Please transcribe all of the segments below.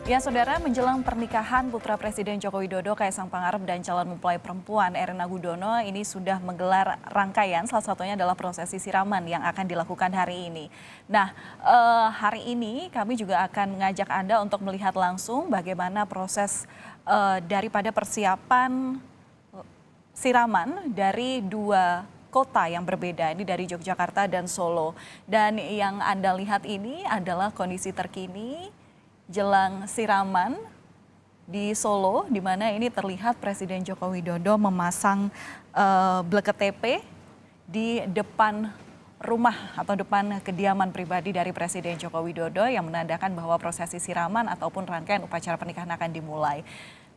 Ya, saudara, menjelang pernikahan putra Presiden Joko Widodo, Kaisang Pangarep dan calon mempelai perempuan Erina Gudono ini sudah menggelar rangkaian, salah satunya adalah prosesi siraman yang akan dilakukan hari ini. Nah, hari ini kami juga akan mengajak Anda untuk melihat langsung bagaimana proses daripada persiapan siraman dari dua kota yang berbeda, ini dari Yogyakarta dan Solo. Dan yang Anda lihat ini adalah kondisi terkini jelang siraman di Solo, di mana ini terlihat Presiden Joko Widodo memasang bleket TP di depan rumah atau depan kediaman pribadi dari Presiden Joko Widodo yang menandakan bahwa prosesi siraman ataupun rangkaian upacara pernikahan akan dimulai.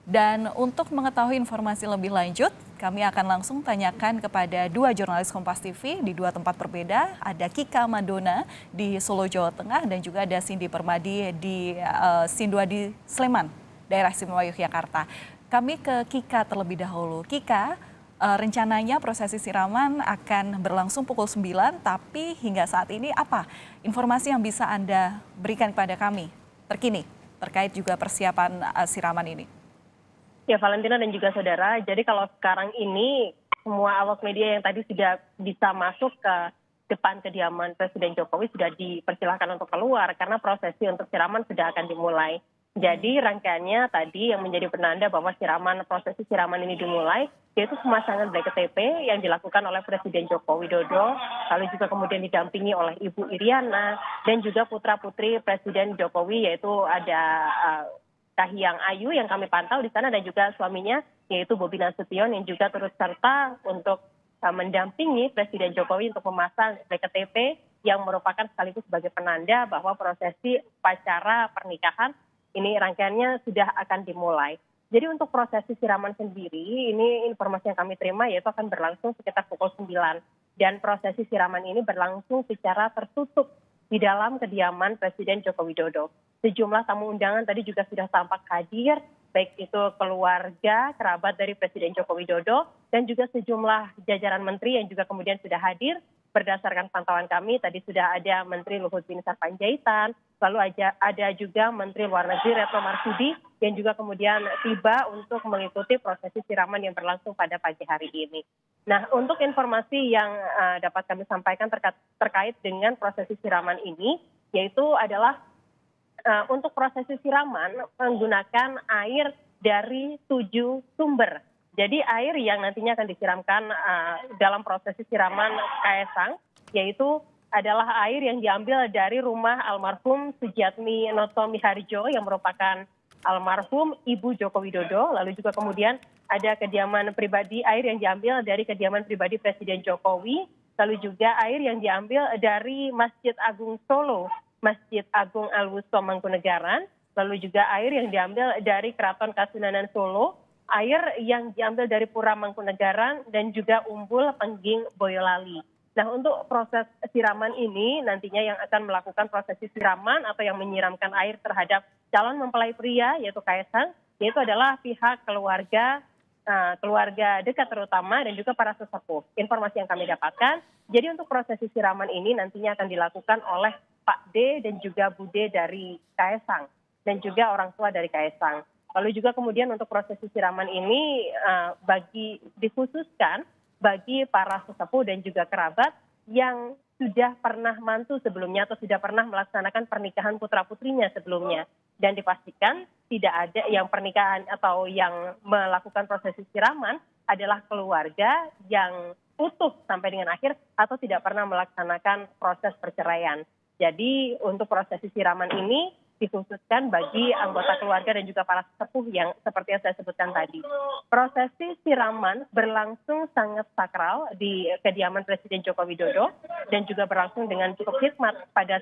Dan untuk mengetahui informasi lebih lanjut, kami akan langsung tanyakan kepada dua jurnalis Kompas TV di dua tempat berbeda. Ada Kika Madona di Solo, Jawa Tengah, dan juga ada Cindy Permadi di Sinduadi, Sleman, daerah istimewa Yogyakarta. Kami ke Kika terlebih dahulu. Kika, rencananya prosesi siraman akan berlangsung pukul 9, tapi hingga saat ini apa informasi yang bisa Anda berikan kepada kami terkini terkait juga persiapan siraman ini? Ya, Valentina dan juga saudara, jadi kalau sekarang ini semua awak media yang tadi sudah bisa masuk ke depan kediaman Presiden Jokowi sudah dipersilahkan untuk keluar karena prosesi untuk siraman sudah akan dimulai. Jadi rangkaiannya tadi yang menjadi penanda bahwa prosesi siraman ini dimulai, yaitu pemasangan bleket TP yang dilakukan oleh Presiden Joko Widodo, lalu juga kemudian didampingi oleh Ibu Iriana dan juga putra-putri Presiden Jokowi, yaitu ada Kahiyang Ayu yang kami pantau di sana dan juga suaminya yaitu Bobi Nasution yang juga turut serta untuk mendampingi Presiden Jokowi untuk memasang bleket TP yang merupakan sekaligus sebagai penanda bahwa prosesi upacara pernikahan ini rangkaiannya sudah akan dimulai. Jadi untuk prosesi siraman sendiri ini informasi yang kami terima yaitu akan berlangsung sekitar pukul 9 dan prosesi siraman ini berlangsung secara tertutup di dalam kediaman Presiden Joko Widodo. Sejumlah tamu undangan tadi juga sudah tampak hadir, baik itu keluarga, kerabat dari Presiden Joko Widodo, dan juga sejumlah jajaran menteri yang juga kemudian sudah hadir. Berdasarkan pantauan kami, tadi sudah ada Menteri Luhut Binsar Panjaitan, lalu ada juga Menteri Luar Negeri Retno Marsudi, yang juga kemudian tiba untuk mengikuti prosesi siraman yang berlangsung pada pagi hari ini. Nah, untuk informasi yang dapat kami sampaikan terkait dengan prosesi siraman ini, yaitu adalah untuk prosesi siraman menggunakan air dari 7 sumber. Jadi air yang nantinya akan disiramkan dalam prosesi siraman Kaisang, yaitu adalah air yang diambil dari rumah almarhum Sujiatmi Noto Miharjo yang merupakan almarhum Ibu Joko Widodo, lalu juga kemudian ada kediaman pribadi, air yang diambil dari kediaman pribadi Presiden Jokowi, lalu juga air yang diambil dari Masjid Agung Solo, Masjid Agung Al-Wusta Mangkunegaran, lalu juga air yang diambil dari Keraton Kasunanan Solo, air yang diambil dari Pura Mangkunegaran, dan juga Umbul Pengging Boyolali. Nah, untuk proses siraman ini nantinya yang akan melakukan prosesi siraman atau yang menyiramkan air terhadap calon mempelai pria yaitu Kaisang, yaitu adalah pihak keluarga dekat terutama dan juga para sesepuh. Informasi yang kami dapatkan, jadi untuk prosesi siraman ini nantinya akan dilakukan oleh Pak D dan juga Bu D dari Kaisang dan juga orang tua dari Kaisang. Lalu juga kemudian untuk prosesi siraman ini dikhususkan bagi para sesepuh dan juga kerabat yang sudah pernah mantu sebelumnya atau sudah pernah melaksanakan pernikahan putra-putrinya sebelumnya. Dan dipastikan tidak ada yang pernikahan atau yang melakukan prosesi siraman adalah keluarga yang utuh sampai dengan akhir atau tidak pernah melaksanakan proses perceraian. Jadi untuk prosesi siraman ini dikhususkan bagi anggota keluarga dan juga para sesepuh yang seperti yang saya sebutkan tadi. Prosesi siraman berlangsung sangat sakral di kediaman Presiden Joko Widodo dan juga berlangsung dengan cukup hikmat pada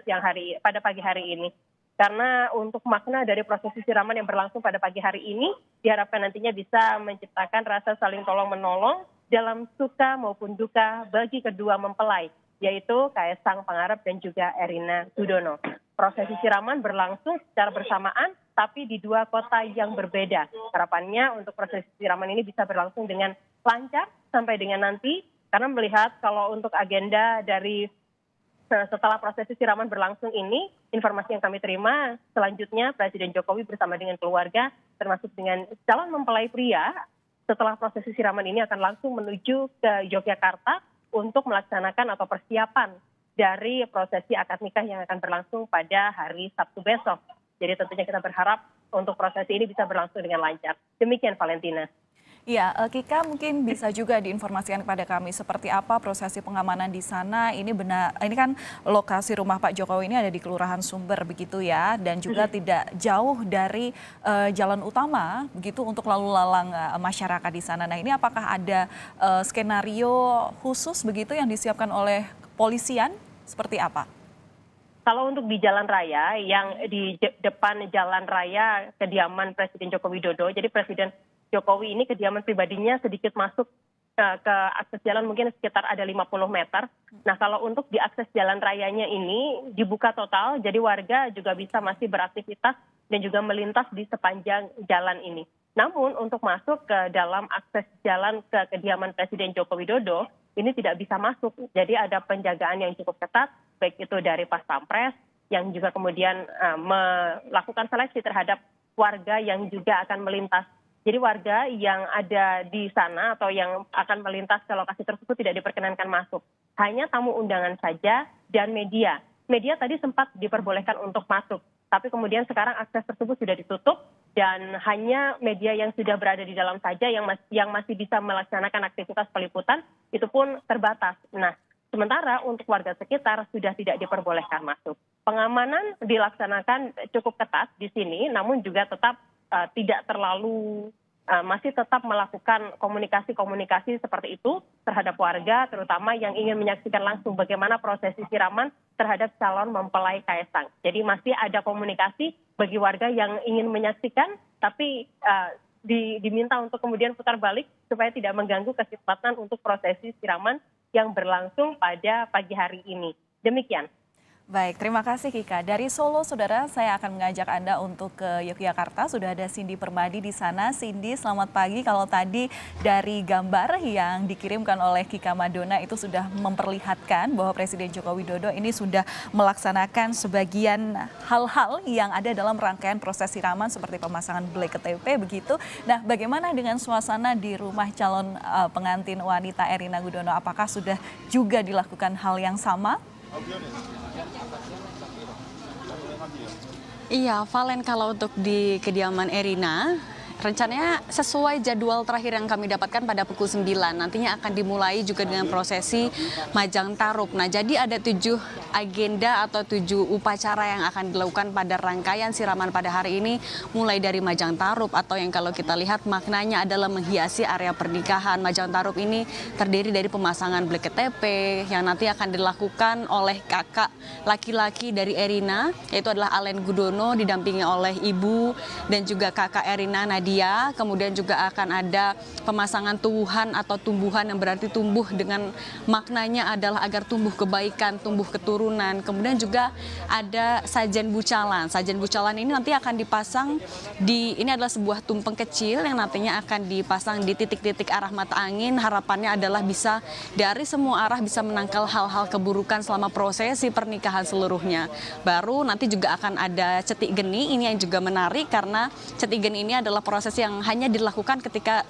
pagi hari ini. Karena untuk makna dari prosesi siraman yang berlangsung pada pagi hari ini diharapkan nantinya bisa menciptakan rasa saling tolong-menolong dalam suka maupun duka bagi kedua mempelai, yaitu Kaisang Pangarep dan juga Erina Gudono. Prosesi siraman berlangsung secara bersamaan, tapi di dua kota yang berbeda. Harapannya untuk prosesi siraman ini bisa berlangsung dengan lancar sampai dengan nanti, karena melihat kalau untuk agenda dari setelah prosesi siraman berlangsung ini, informasi yang kami terima, selanjutnya Presiden Jokowi bersama dengan keluarga, termasuk dengan calon mempelai pria, setelah prosesi siraman ini akan langsung menuju ke Yogyakarta untuk melaksanakan atau persiapan dari prosesi akad nikah yang akan berlangsung pada hari Sabtu besok. Jadi tentunya kita berharap untuk prosesi ini bisa berlangsung dengan lancar. Demikian Valentina. Iya, Kika mungkin bisa juga diinformasikan kepada kami seperti apa prosesi pengamanan di sana. Ini kan lokasi rumah Pak Jokowi ini ada di Kelurahan Sumber begitu ya, dan juga tidak jauh dari jalan utama begitu untuk lalu lalang masyarakat di sana. Nah, ini apakah ada skenario khusus begitu yang disiapkan oleh polisian seperti apa? Kalau untuk di jalan raya, yang di depan jalan raya kediaman Presiden Joko Widodo, jadi Presiden Jokowi ini kediaman pribadinya sedikit masuk ke akses jalan mungkin sekitar ada 50 meter. Nah, kalau untuk di akses jalan rayanya ini dibuka total, jadi warga juga bisa masih beraktivitas dan juga melintas di sepanjang jalan ini. Namun untuk masuk ke dalam akses jalan ke kediaman Presiden Joko Widodo, ini tidak bisa masuk. Jadi ada penjagaan yang cukup ketat, baik itu dari Pas Pampres, yang juga kemudian melakukan seleksi terhadap warga yang juga akan melintas. Jadi warga yang ada di sana atau yang akan melintas ke lokasi tersebut tidak diperkenankan masuk. Hanya tamu undangan saja dan media. Media tadi sempat diperbolehkan untuk masuk, tapi kemudian sekarang akses tersebut sudah ditutup dan hanya media yang sudah berada di dalam saja yang masih bisa melaksanakan aktivitas peliputan itu pun terbatas. Nah, sementara untuk warga sekitar sudah tidak diperbolehkan masuk. Pengamanan dilaksanakan cukup ketat di sini, namun juga tetap tidak terlalu masih tetap melakukan komunikasi seperti itu terhadap warga, terutama yang ingin menyaksikan langsung bagaimana prosesi siraman terhadap calon mempelai Kaisang. Jadi masih ada komunikasi bagi warga yang ingin menyaksikan, tapi diminta untuk kemudian putar balik supaya tidak mengganggu kesempatan untuk prosesi siraman yang berlangsung pada pagi hari ini. Demikian. Baik, terima kasih Kika. Dari Solo, Saudara, saya akan mengajak Anda untuk ke Yogyakarta. Sudah ada Cindy Permadi di sana. Cindy, selamat pagi. Kalau tadi dari gambar yang dikirimkan oleh Kika Madona itu sudah memperlihatkan bahwa Presiden Joko Widodo ini sudah melaksanakan sebagian hal-hal yang ada dalam rangkaian proses siraman seperti pemasangan blek KTP begitu. Nah, bagaimana dengan suasana di rumah calon pengantin wanita Erina Gudono? Apakah sudah juga dilakukan hal yang sama? Iya, Valen, kalau untuk di kediaman Erina, rencananya sesuai jadwal terakhir yang kami dapatkan pada pukul 9. Nantinya akan dimulai juga dengan prosesi Majang Tarup. Nah, jadi ada 7 agenda atau 7 upacara yang akan dilakukan pada rangkaian siraman pada hari ini. Mulai dari Majang Tarup atau yang kalau kita lihat maknanya adalah menghiasi area pernikahan. Majang Tarup ini terdiri dari pemasangan blek KTP yang nanti akan dilakukan oleh kakak laki-laki dari Erina, yaitu adalah Alen Gudono didampingi oleh ibu dan juga kakak Erina Nadia. Kemudian juga akan ada pemasangan tubuhan atau tumbuhan yang berarti tumbuh dengan maknanya adalah agar tumbuh kebaikan, tumbuh keturunan. Kemudian juga ada sajen bucalan. Sajen bucalan ini nanti akan dipasang ini adalah sebuah tumpeng kecil yang nantinya akan dipasang di titik-titik arah mata angin. Harapannya adalah bisa dari semua arah bisa menangkal hal-hal keburukan selama prosesi pernikahan seluruhnya. Baru nanti juga akan ada cetik geni, ini yang juga menarik karena cetik geni ini adalah proses yang hanya dilakukan ketika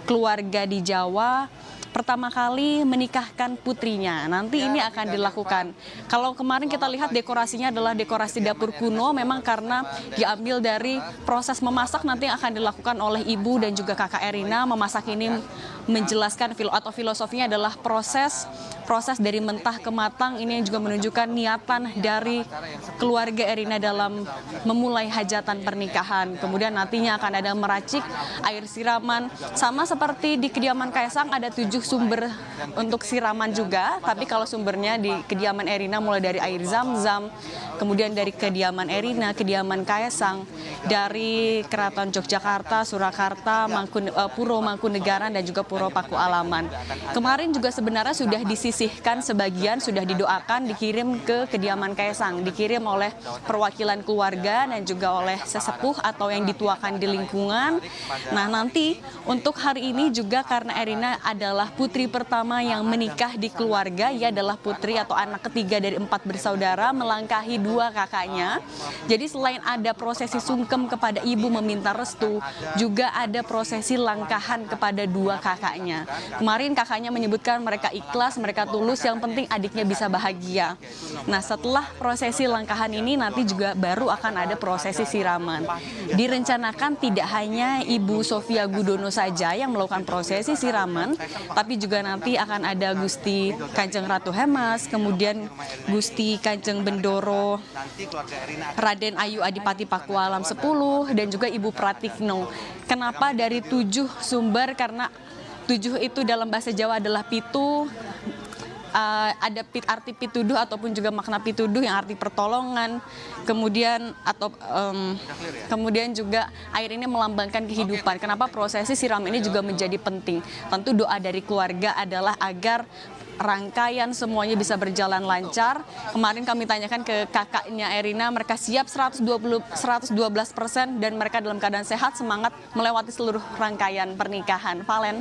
keluarga di Jawa pertama kali menikahkan putrinya. Nanti ini akan dilakukan. Kalau kemarin kita lihat dekorasinya adalah dekorasi dapur kuno, memang karena diambil dari proses memasak nanti akan dilakukan oleh ibu dan juga kakak Erina. Memasak ini menjelaskan atau filosofinya adalah proses dari mentah ke matang. Ini yang juga menunjukkan niatan dari keluarga Erina dalam memulai hajatan pernikahan. Kemudian nantinya akan ada meracik air siraman. Sama seperti di kediaman Kaisang ada 7 sumber untuk siraman juga. Tapi kalau sumbernya di kediaman Erina mulai dari air zam-zam, kemudian dari kediaman Erina, kediaman Kaisang, dari Keraton Yogyakarta, Surakarta, Puro Mangkunegaran dan juga Puro Paku Alaman. Kemarin juga sebenarnya sudah disisihkan sebagian, sudah didoakan dikirim ke kediaman Kaisang, dikirim oleh perwakilan keluarga dan juga oleh sesepuh atau yang dituakan di lingkungan. pernikahan. Nah, nanti untuk hari ini juga karena Erina adalah putri pertama yang menikah di keluarga, ia adalah putri atau anak ketiga dari 4 bersaudara melangkahi 2 kakaknya. Jadi selain ada prosesi sungkem kepada ibu meminta restu, juga ada prosesi langkahan kepada 2 kakaknya. Kemarin kakaknya menyebutkan mereka ikhlas, mereka tulus, yang penting adiknya bisa bahagia. Nah, setelah prosesi langkahan ini nanti juga baru akan ada prosesi siraman. Direncanakan tidak hanya Ibu Sofia Gudono saja yang melakukan prosesi siraman, tapi juga nanti akan ada Gusti Kanjeng Ratu Hemas, kemudian Gusti Kanjeng Bendoro Raden Ayu Adipati Pakualam 10, dan juga Ibu Pratikno. Kenapa dari 7 sumber? Karena 7 itu dalam bahasa Jawa adalah pitu, ada arti pituduh ataupun juga makna pituduh yang arti pertolongan, kemudian juga air ini melambangkan kehidupan. Kenapa prosesi siram ini juga menjadi penting? Tentu doa dari keluarga adalah agar rangkaian semuanya bisa berjalan lancar. Kemarin kami tanyakan ke kakaknya Erina, mereka siap 112% dan mereka dalam keadaan sehat, semangat melewati seluruh rangkaian pernikahan. Valen.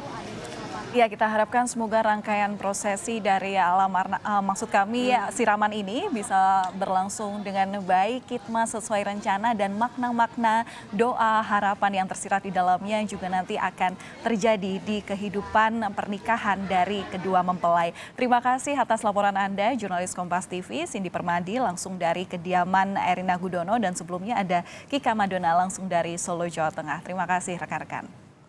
Ya, kita harapkan semoga rangkaian prosesi dari maksud kami siraman ini bisa berlangsung dengan baik, khidmat sesuai rencana, dan makna-makna doa harapan yang tersirat di dalamnya juga nanti akan terjadi di kehidupan pernikahan dari kedua mempelai. Terima kasih atas laporan Anda, jurnalis Kompas TV Cindy Permadi langsung dari kediaman Erina Gudono, dan sebelumnya ada Kika Madona langsung dari Solo, Jawa Tengah. Terima kasih rekan-rekan.